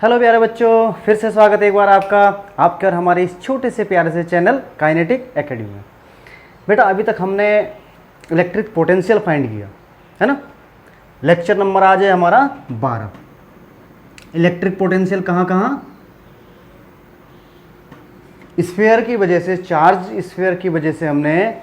Hello प्यारे बच्चों, फिर से स्वागत है एक बार आपके और हमारे इस छोटे से प्यारे से चैनल काइनेटिक एकेडमी में। बेटा अभी तक हमने इलेक्ट्रिक पोटेंशियल फाइंड किया है ना। लेक्चर नंबर आज है हमारा 12। इलेक्ट्रिक पोटेंशियल कहाँ कहाँ, स्फीयर की वजह से, चार्ज स्फीयर की वजह से हमने,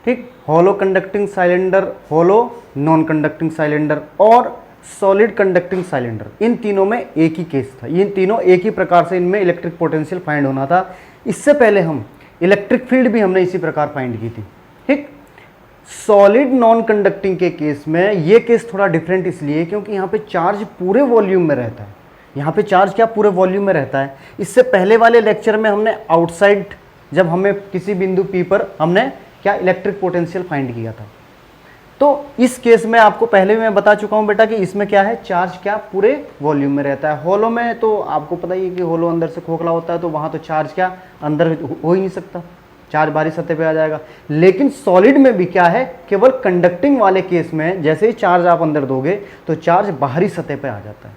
ठीक, होलो कंडक्टिंग सिलेंडर, होलो नॉन कंडक्टिंग सिलेंडर और सॉलिड कंडक्टिंग सिलेंडर, इन तीनों में एक ही केस था। इन तीनों एक ही प्रकार से इनमें इलेक्ट्रिक पोटेंशियल फाइंड होना था। इससे पहले हम इलेक्ट्रिक फील्ड भी हमने इसी प्रकार फाइंड की थी। ठीक, सॉलिड नॉन कंडक्टिंग के केस में ये केस थोड़ा डिफरेंट इसलिए क्योंकि यहाँ पे चार्ज पूरे वॉल्यूम में रहता है। यहाँ पे चार्ज क्या पूरे वॉल्यूम में रहता है। इससे पहले वाले लेक्चर में हमने आउटसाइड, जब हमें किसी बिंदु P पर हमने क्या इलेक्ट्रिक पोटेंशियल फाइंड किया था। तो इस केस में आपको पहले मैं बता चुका हूं बेटा कि इसमें क्या है, चार्ज क्या पूरे वॉल्यूम में रहता है। होलो में तो आपको पता ही है कि होलो अंदर से खोखला होता है, तो वहां तो चार्ज क्या अंदर हो ही नहीं सकता, चार्ज बाहरी सतह पे आ जाएगा। लेकिन सॉलिड में भी क्या है, केवल कंडक्टिंग वाले केस में जैसे ही चार्ज आप अंदर दोगे तो चार्ज बाहरी सतह पे आ जाता है।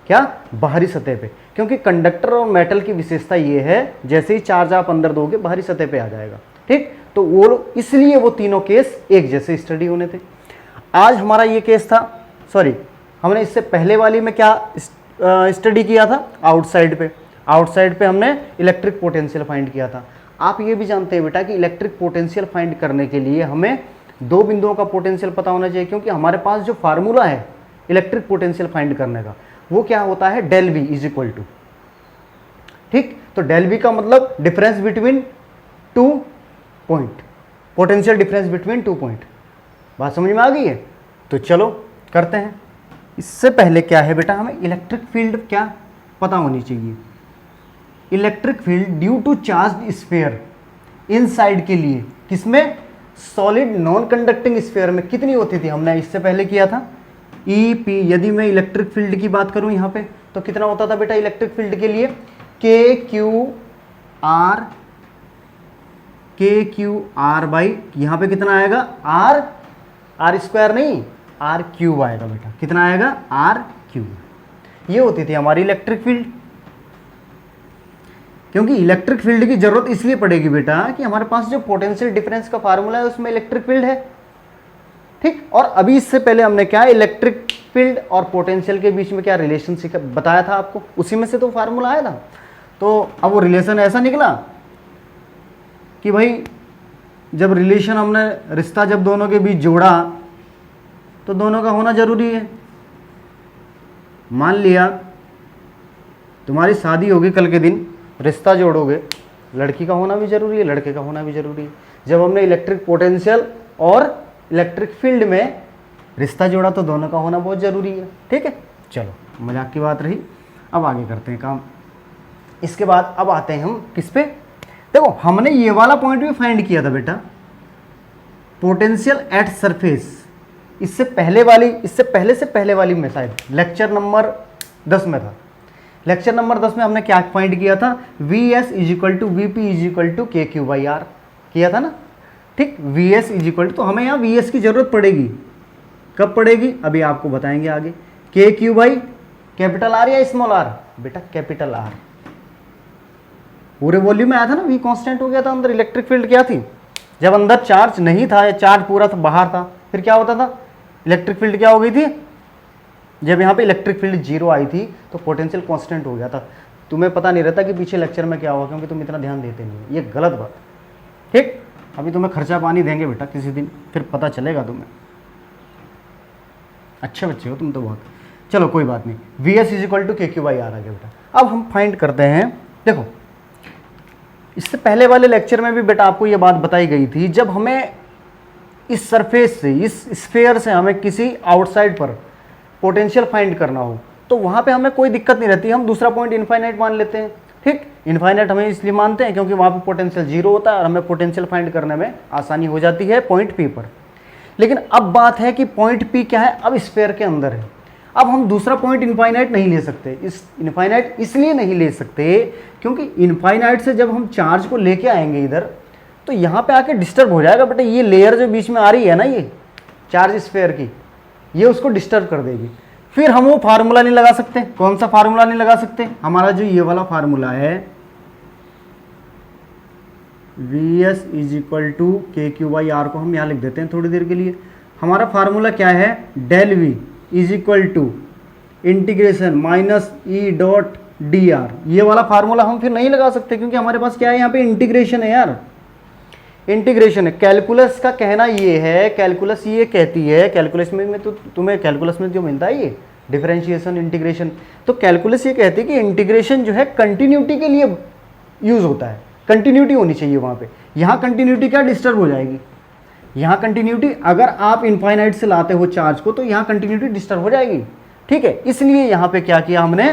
क्या, बाहरी सतह पे, क्योंकि कंडक्टर और मेटल की विशेषता ये है जैसे ही चार्ज आप अंदर दोगे बाहरी सतह पे आ जाएगा। ठीक, तो वो इसलिए वो तीनों केस एक जैसे स्टडी होने थे। आज हमारा ये केस था, सॉरी, हमने इससे पहले वाली में क्या स्टडी किया था, आउटसाइड पे। आउटसाइड पे हमने इलेक्ट्रिक पोटेंशियल फाइंड किया था। आप ये भी जानते हैं बेटा कि इलेक्ट्रिक पोटेंशियल फाइंड करने के लिए हमें दो बिंदुओं का पोटेंशियल पता होना चाहिए, क्योंकि हमारे पास जो फार्मूला है इलेक्ट्रिक पोटेंशियल फाइंड करने का वो क्या होता है, del V is equal to, ठीक, तो डेल वी का मतलब difference between two point, potential difference between 2 point. बात समझ में आ गई है? तो चलो करते हैं। इससे पहले क्या है बेटा, हमें इलेक्ट्रिक फील्ड क्या पता होनी चाहिए। Electric field due to charge sphere inside के लिए, किसमें, सॉलिड नॉन कंडक्टिंग स्फीयर में कितनी होती थी, हमने इससे पहले किया था ई पी। यदि मैं इलेक्ट्रिक फील्ड की बात करूं यहाँ पे तो कितना होता था बेटा इलेक्ट्रिक फील्ड के लिए, के क्यू आर बाई, यहाँ पे कितना आएगा, आर स्क्वायर नहीं, आर क्यूब आएगा बेटा। कितना आएगा, आर क्यूब। ये होती थी हमारी इलेक्ट्रिक फील्ड। क्योंकि इलेक्ट्रिक फील्ड की जरूरत इसलिए पड़ेगी बेटा कि हमारे पास जो पोटेंशियल डिफरेंस का फार्मूला है उसमें इलेक्ट्रिक फील्ड है। ठीक, और अभी इससे पहले हमने क्या, इलेक्ट्रिक फील्ड और पोटेंशियल के बीच में क्या रिलेशनशिप बताया था आपको, उसी में से तो फार्मूला आया था। तो अब वो रिलेशन ऐसा निकला कि भाई जब रिलेशन, हमने रिश्ता जब दोनों के बीच जोड़ा तो दोनों का होना जरूरी है। मान लिया तुम्हारी शादी होगी कल के दिन, रिश्ता जोड़ोगे, लड़की का होना भी जरूरी है, लड़के का होना भी जरूरी है। जब हमने इलेक्ट्रिक पोटेंशियल और इलेक्ट्रिक फील्ड में रिश्ता जोड़ा तो दोनों का होना बहुत जरूरी है। ठीक है, चलो मजाक की बात रही, अब आगे करते हैं काम। इसके बाद अब आते हैं हम किस पे, देखो हमने ये वाला पॉइंट भी फाइंड किया था बेटा, पोटेंशियल एट सरफेस। इससे पहले वाली में शायद लेक्चर नंबर 10 में था। लेक्चर नंबर 10 में हमने क्या फाइंड किया था, V S is equal to V P is equal to K Q by R किया था ना। ठीक, V S is equal to, तो हमें यहाँ वी एस की जरूरत पड़ेगी। कब पड़ेगी, अभी आपको बताएंगे आगे। के क्यू बाई कैपिटल आर या स्मॉल आर, बेटा कैपिटल आर। पूरे वॉल्यूम में आया था ना, वी कांस्टेंट हो गया था अंदर। इलेक्ट्रिक फील्ड क्या थी, जब अंदर चार्ज नहीं था या चार्ज पूरा था बाहर था, फिर क्या होता था, इलेक्ट्रिक फील्ड क्या हो गई थी, जब यहाँ पे इलेक्ट्रिक फील्ड 0 आई थी तो पोटेंशियल कांस्टेंट हो गया था। तुम्हें पता नहीं रहता कि पीछे लेक्चर में क्या हुआ, क्योंकि तुम इतना ध्यान देते नहीं हो, ये गलत बात। ठीक, अभी तुम्हें खर्चा पानी देंगे बेटा किसी दिन, फिर पता चलेगा तुम्हें। अच्छे बच्चे हो तुम तो बहुत। चलो कोई बात नहीं, V S is equal to K Q by R आ गया बेटा। अब हम फाइंड करते हैं, देखो इससे पहले वाले लेक्चर में भी बेटा आपको ये बात बताई गई थी, जब हमें इस सरफेस से, इस स्फीयर से हमें किसी आउटसाइड पर पोटेंशियल फाइंड करना हो तो वहाँ पे हमें कोई दिक्कत नहीं रहती, हम दूसरा पॉइंट इनफाइनाइट मान लेते हैं। ठीक, इनफाइनाइट हमें इसलिए मानते हैं क्योंकि वहाँ पे पोटेंशियल 0 होता है और हमें पोटेंशियल फाइंड करने में आसानी हो जाती है पॉइंट पी पर। लेकिन अब बात है कि पॉइंट पी क्या है, अब स्फीयर के अंदर है। अब हम दूसरा पॉइंट इनफाइनाइट नहीं ले सकते। इस इनफाइनाइट इसलिए नहीं ले सकते क्योंकि इनफाइनाइट से जब हम चार्ज को लेके आएंगे इधर तो यहाँ पे आके डिस्टर्ब हो जाएगा बेटा। ये लेयर जो बीच में आ रही है ना, ये चार्ज स्फीयर की, ये उसको डिस्टर्ब कर देगी। फिर हम वो फार्मूला नहीं लगा सकते। कौन सा फार्मूला नहीं लगा सकते? हमारा जो ये वाला फार्मूला है Vs is equal to K Q by R को हम यहाँ लिख देते हैं थोड़ी देर के लिए। हमारा फार्मूला क्या है? Del V is equal to integration minus E dot D R. ये वाला फार्मूला हम फिर नहीं लगा सकते क्योंकि हमारे पास क्या है, यहाँ पे इंटीग्रेशन है यार, इंटीग्रेशन है। कैलकुलस का कहना ये है, कैलकुलस ये कहती है, कैलकुलस में तो तुम्हें कैलकुलस में जो मिलता है ये डिफरेंशिएशन इंटीग्रेशन, तो कैलकुलस ये कहती है कि इंटीग्रेशन जो है कंटिन्यूटी के लिए यूज होता है, कंटिन्यूटी होनी चाहिए वहाँ पे। यहाँ कंटिन्यूटी क्या डिस्टर्ब हो जाएगी, यहाँ कंटिन्यूटी अगर आप इनफाइनाइट से लाते हो चार्ज को तो यहाँ कंटिन्यूटी डिस्टर्ब हो जाएगी, ठीक है। इसलिए यहाँ पे क्या किया हमने,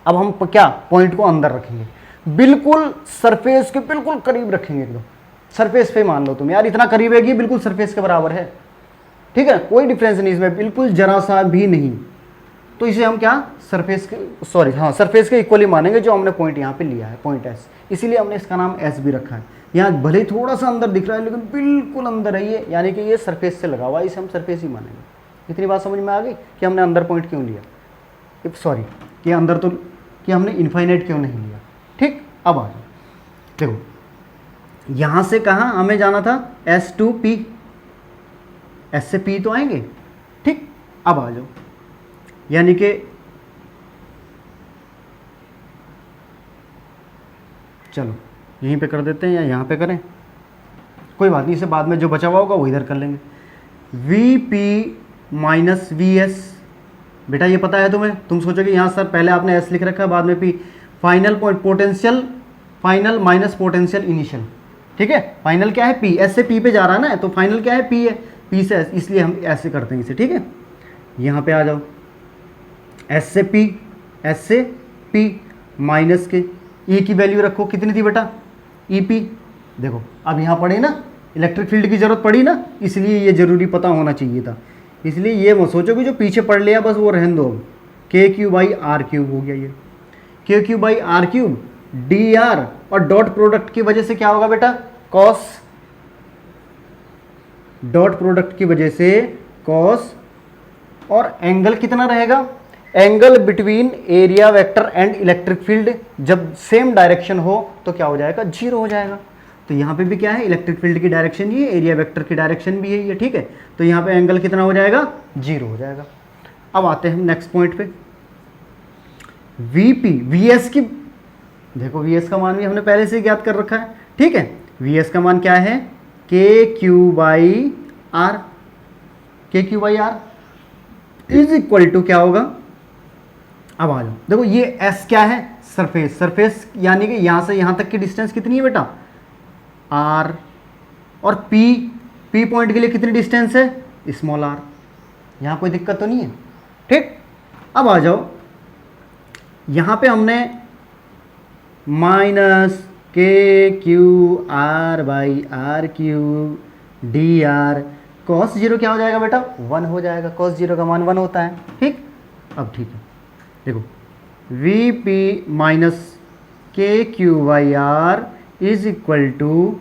अब हम क्या पॉइंट को अंदर रखेंगे, बिल्कुल सरफेस के बिल्कुल करीब रखेंगे, एकदम सरफेस पे मान लो तुम यार, इतना करीब है कि बिल्कुल सरफेस के बराबर है, ठीक है, कोई डिफरेंस नहीं इसमें, बिल्कुल जरा सा भी नहीं। तो इसे हम क्या सरफेस के, सॉरी हाँ, सरफेस के इक्वली मानेंगे जो हमने पॉइंट यहाँ पे लिया है, पॉइंट एस, इसीलिए हमने इसका नाम एस भी रखा है। यहाँ भले ही थोड़ा सा अंदर दिख रहा है लेकिन बिल्कुल अंदर है ये, यानी कि ये सरफेस से लगा हुआ है, इसे हम सरफेस ही मानेंगे। इतनी बात समझ में आ गई कि हमने अंदर पॉइंट क्यों लिया, सॉरी कि अंदर तो, कि हमने इनफाइनाइट क्यों नहीं लिया, ठीक। अब आ जाओ, देखो यहाँ से कहाँ हमें जाना था, एस टू पी, एस से पी तो आएंगे, ठीक। अब आ जाओ, यानी कि चलो यहीं पे कर देते हैं या यहाँ पे करें, कोई बात नहीं, इसे बाद में जो बचा हुआ होगा वो इधर कर लेंगे। We P minus V S, बेटा ये पता है तुम्हें, तुम सोचोगे यहाँ सर पहले आपने एस लिख रखा है बाद में P, final point potential final minus potential initial, ठीक है। फाइनल क्या है, पी, एस से पी पे जा रहा है ना, तो फाइनल क्या है, पी है, पी से एस, इसलिए हम ऐसे करते हैं इसे, ठीक है। यहाँ पे आ जाओ, एस से पी, एस से पी माइनस के ई की वैल्यू रखो, कितनी थी बेटा, ई पी। देखो अब यहाँ पढ़े ना, इलेक्ट्रिक फील्ड की जरूरत पड़ी ना, इसलिए ये जरूरी पता होना चाहिए था, इसलिए ये मत सोचो कि जो पीछे पढ़ लिया बस वो रहने दो। के क्यू बाई आर क्यूब हो गया ये, K Q by R cube D R, और डॉट प्रोडक्ट की वजह से क्या होगा बेटा, कॉस, डॉट प्रोडक्ट की वजह से कॉस, और एंगल कितना रहेगा, angle between area vector and electric field जब सेम डायरेक्शन हो तो क्या हो जाएगा, जीरो हो जाएगा। तो यहाँ पे भी क्या है, इलेक्ट्रिक फील्ड की डायरेक्शन ये, एरिया वेक्टर की डायरेक्शन भी है ये, ठीक है। तो यहाँ पे एंगल कितना हो जाएगा, जीरो हो जाएगा। अब आते हैं हम नेक्स्ट पॉइंट पे, वी पी, वी एस की, देखो वी एस का मान भी हमने पहले से ज्ञात कर रखा है, ठीक है। वी एस का मान क्या है, K Q by R, K Q by R is equal to क्या होगा, अब आ जाओ, देखो ये एस क्या है, सरफेस, सरफेस यानी कि यहाँ से यहाँ तक की डिस्टेंस कितनी है बेटा, आर, और पी, पी पॉइंट के लिए कितनी डिस्टेंस है, स्मॉल आर, यहाँ कोई दिक्कत तो नहीं है, ठीक। अब आ जाओ, यहाँ पे हमने minus K Q R by R Q D R, cos zero क्या हो जाएगा बेटा, 1 हो जाएगा, कॉस जीरो का मान 1 होता है, ठीक। अब ठीक है, देखो V P minus K Q by R is equal to,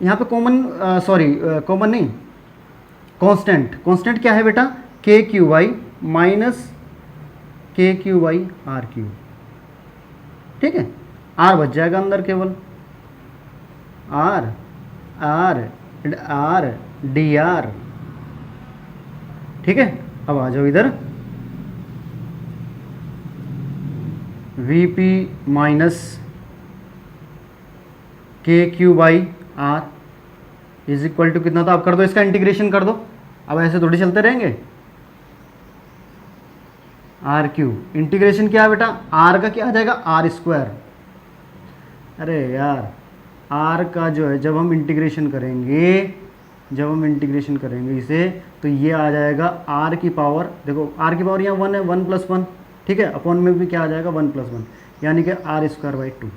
यहाँ पे कॉमन, सॉरी कॉमन नहीं, कांस्टेंट, कांस्टेंट क्या है बेटा, K Q by minus K Q by R Q, ठीक है। आर बच जाएगा अंदर केवल, R R R D R, ठीक है। अब आ जाओ इधर, V P minus K Q by R is equal to कितना था, अब कर दो इसका इंटीग्रेशन कर दो, अब ऐसे थोड़ी चलते रहेंगे, आर क्यू, इंटीग्रेशन क्या है बेटा, आर का क्या आ जाएगा, आर स्क्वायर, अरे यार आर का जो है जब हम इंटीग्रेशन करेंगे, जब हम इंटीग्रेशन करेंगे इसे, तो ये आ जाएगा आर की पावर, देखो आर की पावर यहाँ 1 है, 1 + 1, ठीक है, अपॉन में भी क्या आ जाएगा 1 + 1, यानी कि आर स्क्वायर बाई 2।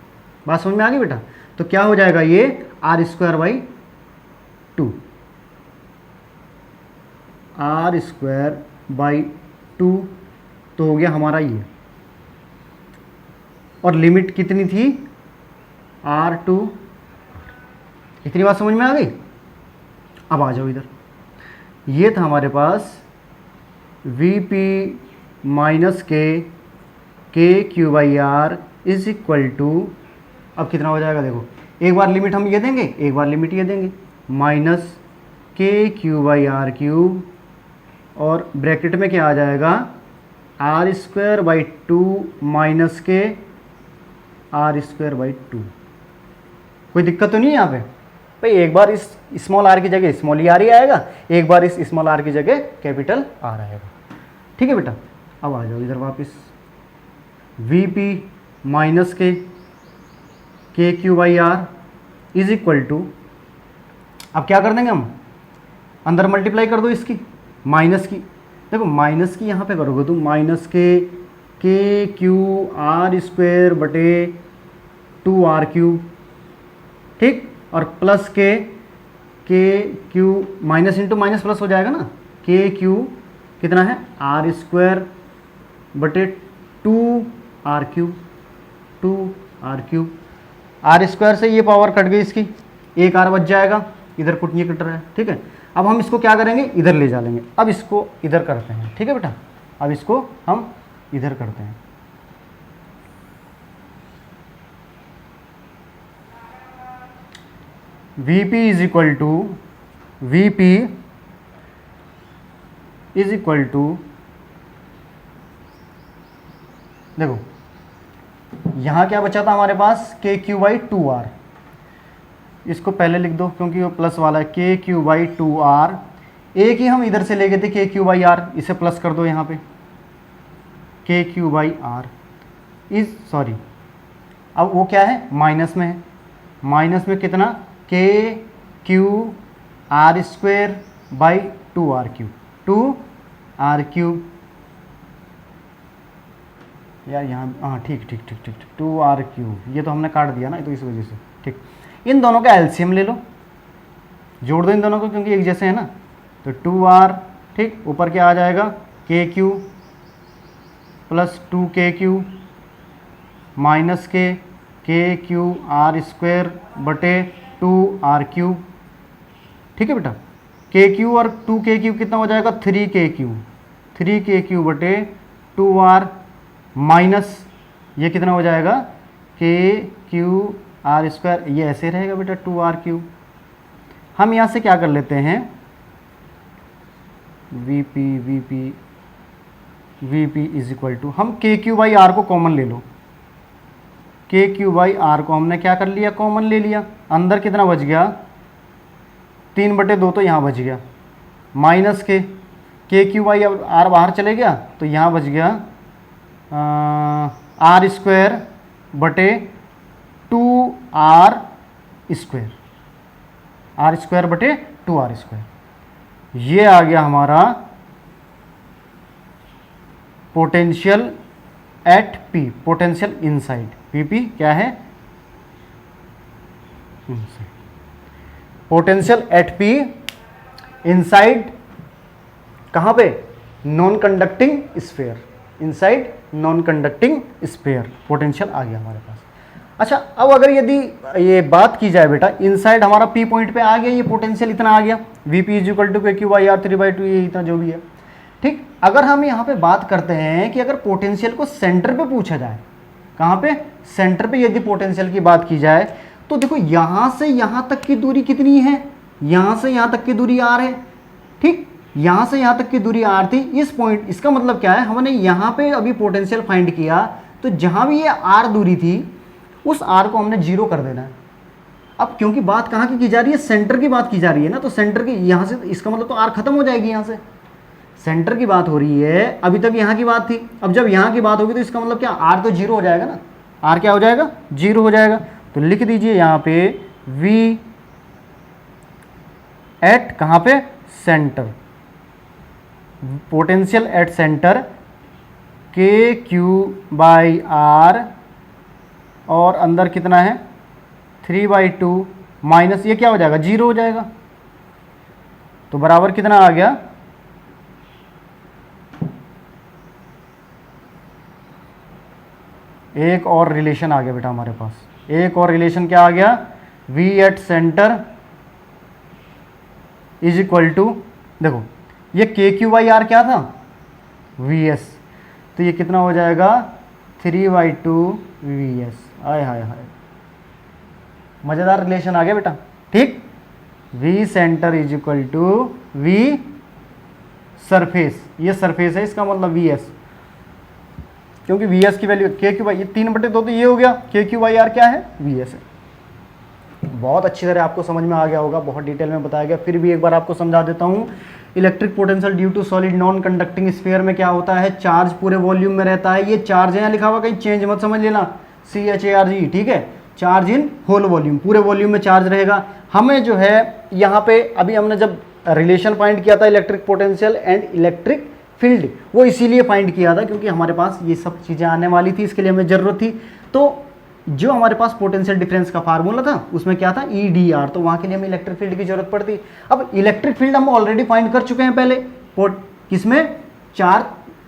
बात समझ में आ गई बेटा, तो क्या हो जाएगा ये R square by 2, R square by 2, तो हो गया हमारा ये, और लिमिट कितनी थी, R2, इतनी बात समझ में आ गई। अब आ जाओ इधर, ये था हमारे पास V P minus K Q by R is equal to, अब कितना हो जाएगा देखो, एक बार लिमिट हम ये देंगे, एक बार लिमिट ये देंगे, minus K Q by R cube, और ब्रैकेट में क्या आ जाएगा, R square by two minus K R square by two. कोई दिक्कत तो नहीं है यहाँ पे भाई? एक बार इस स्मॉल आर की जगह स्मॉल ई आर ही आएगा, एक बार इस स्मॉल आर की जगह कैपिटल आर आएगा। ठीक है बेटा, अब आ जाओ इधर वापस, V P minus K Q by R is equal to, अब क्या कर देंगे हम, अंदर मल्टीप्लाई कर दो इसकी माइनस की, देखो माइनस की यहाँ पे करोगे तुम, minus K Q R square बटे टू आर क्यू, ठीक, और plus K Q, minus into minus plus हो जाएगा ना, के क्यू कितना है, आर स्क्वायर बटे two R Q, R square से ये पावर कट गई इसकी, एक आर बच जाएगा, इधर कुछ नहीं कट रहा है। ठीक है, अब हम इसको क्या करेंगे, इधर ले जा लेंगे, अब इसको इधर करते हैं। ठीक है बेटा, अब इसको हम इधर करते हैं, Vp is equal to, Vp is equal to, देखो यहां क्या बचा था हमारे पास, के क्यू बाई टू आर, इसको पहले लिख दो क्योंकि वो प्लस वाला है, K Q by two are, एक ही हम इधर से ले गए थे के क्यू बाई आर, इसे प्लस कर दो यहाँ पे, K Q by R is, sorry अब वो क्या है, माइनस में है, माइनस में कितना, K Q R square by two R Q, यार यहाँ, हाँ ठीक, टू आर क्यू, ये तो हमने काट दिया ना, तो इस वजह से। ठीक, इन दोनों का एलसीएम ले लो, जोड़ दो इन दोनों को क्योंकि एक जैसे है ना, तो टू आर, ठीक, ऊपर क्या आ जाएगा, के Q plus two K Q minus K Q R square बटे टू आर क्यू। ठीक है बेटा, के क्यू और टू के क्यू कितना हो जाएगा, थ्री के क्यू बटे टू आर, माइनस ये कितना हो जाएगा, के क्यू आर स्क्वायर, ये ऐसे रहेगा बेटा, टू आर क्यू। हम यहाँ से क्या कर लेते हैं, V P is equal to, हम के क्यू बाई आर को कॉमन ले लो, के क्यू बाई आर को हमने क्या कर लिया, कॉमन ले लिया, अंदर कितना बच गया, 3/2 तो यहाँ बच गया, minus K Q by are बाहर चले गया तो यहाँ बच गया आर स्क्वायर बटे टू आर स्क्वायर बटे टू आर स्क्वायर। ये आ गया हमारा potential at P, potential inside, PP क्या है, पोटेंशियल एट पी इनसाइड, कहाँ पे, non conducting sphere, inside non conducting sphere, potential आ गया हमारे पास। अच्छा, अब अगर यदि ये बात की जाए बेटा, इनसाइड हमारा पी पॉइंट पे आ गया, ये पोटेंशियल इतना आ गया, V P is equal to K Q by R 3/2, ये इतना जो भी है। ठीक, अगर हम यहाँ पे बात करते हैं कि अगर पोटेंशियल को सेंटर पे पूछा जाए, कहाँ पे, सेंटर पे यदि पोटेंशियल की बात की जाए, तो देखो यहाँ से यहाँ तक की दूरी कितनी है, यहाँ से यहाँ तक की दूरी आर है। ठीक, यहाँ से यहाँ तक की दूरी आर थी, इस पॉइंट, इसका मतलब क्या है, हमने यहाँ पे अभी पोटेंशियल फाइंड किया, तो जहाँ भी ये आर दूरी थी उस आर को हमने जीरो कर देना है। अब क्योंकि बात कहाँ की जा रही है, सेंटर की बात की जा रही है ना, तो सेंटर की यहाँ से, इसका मतलब तो आर खत्म हो जाएगी, यहाँ से सेंटर की बात हो रही है, अभी तक यहाँ की बात थी, अब जब यहाँ की बात होगी तो इसका मतलब क्या, आर तो जीरो हो जाएगा ना, आर क्या हो जाएगा, जीरो हो जाएगा। तो लिख दीजिए यहाँ पे V एट, कहाँ पे, सेंटर, पोटेंशियल एट सेंटर के क्यू बाई आर, और अंदर कितना है 3/2 माइनस, ये क्या हो जाएगा, जीरो हो जाएगा, तो बराबर कितना आ गया, एक और रिलेशन आ गया बेटा हमारे पास, एक और रिलेशन क्या आ गया, V at centre is equal to, देखो ये के क्यू बाई आर क्या था, वी एस। तो ये कितना हो जाएगा 3/2 वी एस। आय हाय हाय, मज़ेदार रिलेशन आ गया बेटा। ठीक, V centre is equal to V surface, ये सरफेस है इसका मतलब वी एस, क्योंकि वी एस की वैल्यू के क्यू बाई, ये 3/2 तो ये हो गया, के क्यू बाई आर क्या है, वी एस है। बहुत अच्छी तरह आपको समझ में आ गया होगा, बहुत डिटेल में बताया गया, फिर भी एक बार आपको समझा देता हूँ। Electric potential due to solid non conducting sphere में क्या होता है, चार्ज पूरे वॉल्यूम में रहता है। ये चार्ज है यहाँ लिखा हुआ, कहीं चेंज मत समझ लेना, CHARG, ठीक है, चार्ज इन होल वॉल्यूम, पूरे वॉल्यूम में चार्ज रहेगा। हमें जो है यहाँ पे अभी हमने जब रिलेशन फाइंड किया था electric potential and electric field, वो इसीलिए फाइंड किया था क्योंकि हमारे पास ये सब चीज़ें आने वाली थी, इसके लिए हमें ज़रूरत थी। तो जो हमारे पास पोटेंशियल डिफरेंस का फार्मूला था उसमें क्या था, EDR, तो वहाँ के लिए हमें इलेक्ट्रिक फील्ड की जरूरत पड़ती। अब इलेक्ट्रिक फील्ड हम ऑलरेडी फाइंड कर चुके हैं पहले, किसमें, चार्ज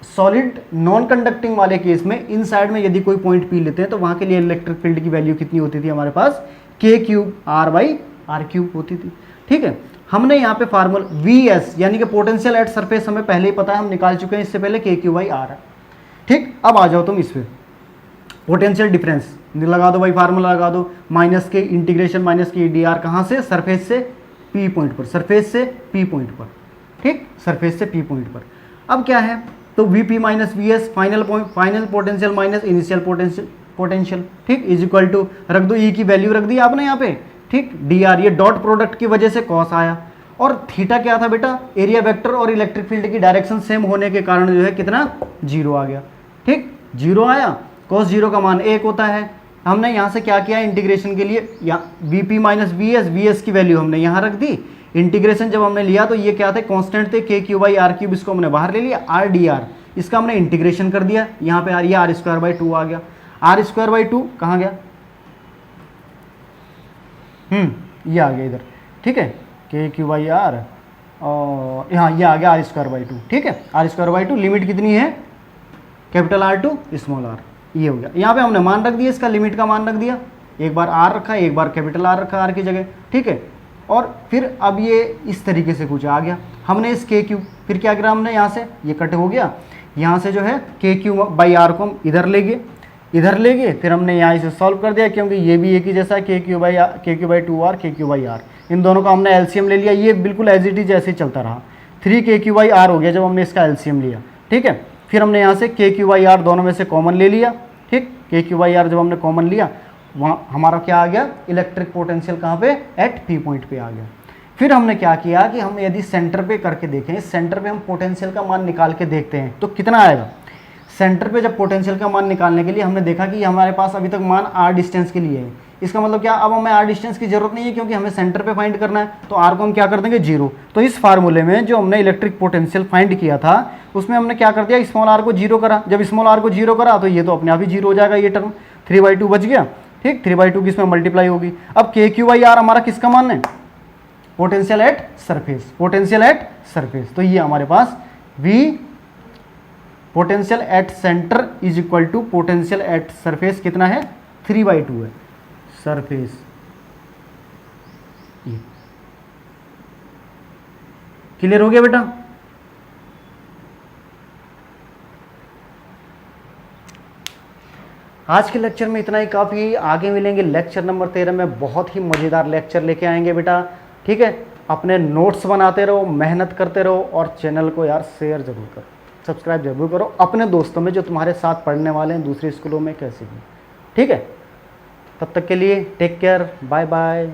सॉलिड नॉन कंडक्टिंग वाले केस में इन साइड में यदि कोई पॉइंट पी लेते हैं तो वहाँ के लिए इलेक्ट्रिक फील्ड की वैल्यू कितनी होती थी हमारे पास, K3R/R3 होती थी। ठीक है, हमने यहाँ पे फार्मूला VS यानी कि पोटेंशियल एट सरफेस हमें पहले ही पता है, हम निकाल चुके हैं इससे पहले, KQ/R है। ठीक, अब आ जाओ तुम इस पे, पोटेंशियल डिफरेंस लगा दो भाई, फार्मूला लगा दो, माइनस के इंटीग्रेशन माइनस के EDR, कहाँ से, सरफेस से P पॉइंट पर, सरफेस से P पॉइंट पर। ठीक, सरफेस से P पॉइंट पर। अब क्या है, तो VP minus VS, final potential minus initial potential, ठीक, इज इक्वल टू, रख दो E की वैल्यू रख दी आपने यहाँ पे, ठीक, DR, ये डॉट प्रोडक्ट की वजह से कॉस आया, और थीटा क्या था बेटा, एरिया वेक्टर और इलेक्ट्रिक फील्ड की डायरेक्शन सेम होने के कारण जो है कितना, 0 आ गया। ठीक, 0 आया, cos 0 का मान 1 होता है। हमने यहाँ से क्या किया इंटीग्रेशन के लिए, यहाँ VP माइनस VS की वैल्यू हमने यहाँ रख दी। इंटीग्रेशन जब हमने लिया तो ये क्या थे, कांस्टेंट थे, KQ/R3, इसको हमने बाहर ले लिया, RDR, इसका हमने इंटीग्रेशन कर दिया, यहाँ पे ये R²/2 आ गया, R²/2 कहाँ गया, ये आ गया इधर, ठीक है, KQ/R, और यहाँ ये आ गया R²/2, ठीक है, R²/2, लिमिट कितनी है, capital R to small r, ये हो गया। यहाँ पे हमने मान रख दिया, इसका लिमिट का मान रख दिया, एक बार R रखा, एक बार कैपिटल R रखा R की जगह, ठीक है, और फिर अब ये इस तरीके से कुछ आ गया। हमने इस KQ, फिर क्या करा हमने, यहाँ से ये कट हो गया, यहाँ से जो है KQ/R को हम इधर ले गए, फिर हमने यहाँ इसे सॉल्व कर दिया, क्योंकि ये भी एक ही जैसा है, KQ/2R, KQ/R, इन दोनों का हमने LCM ले लिया, ये बिल्कुल एज इट इज ऐसे ही चलता रहा, 3KQ/R हो गया जब हमने इसका LCM लिया। ठीक है, फिर हमने यहाँ से KQ/R दोनों में से कॉमन ले लिया। ठीक, KQ/R जब हमने कॉमन लिया, वहाँ हमारा क्या आ गया, इलेक्ट्रिक पोटेंशियल कहाँ पे, एट P पॉइंट पे आ गया। फिर हमने क्या किया कि हम यदि सेंटर पे करके देखें, इस सेंटर पे हम पोटेंशियल का मान निकाल के देखते हैं तो कितना आएगा। सेंटर पे जब पोटेंशियल का मान निकालने के लिए हमने देखा कि हमारे पास अभी तक मान R डिस्टेंस के लिए है, इसका मतलब क्या, अब हमें R डिस्टेंस की जरूरत नहीं है क्योंकि हमें सेंटर पे फाइंड करना है, तो R को हम क्या कर देंगे, 0। तो इस फार्मूले में जो हमने इलेक्ट्रिक पोटेंशियल फाइंड किया था उसमें हमने क्या कर दिया, स्मॉल r को 0 करा। जब स्मॉल r को 0 करा तो ये तो अपने आप ही 0 हो जाएगा, ये टर्म 3/2 बच गया। ठीक, 3/2 की इसमें मल्टीप्लाई होगी। अब KQ/R हमारा किसका मान है, potential at surface, potential at surface. तो ये हमारे पास V potential at centre is equal to potential at surface कितना है, 3/2 है, सरफेस। ये क्लियर हो गया बेटा। आज के लेक्चर में इतना ही काफ़ी, आगे मिलेंगे लेक्चर नंबर 13 में, बहुत ही मज़ेदार लेक्चर लेके आएंगे बेटा। ठीक है, अपने नोट्स बनाते रहो, मेहनत करते रहो, और चैनल को यार शेयर जरूर करो, सब्सक्राइब जरूर करो अपने दोस्तों में जो तुम्हारे साथ पढ़ने वाले हैं दूसरे स्कूलों में, कैसे भी। ठीक है, तब तक के लिए टेक केयर, बाय बाय।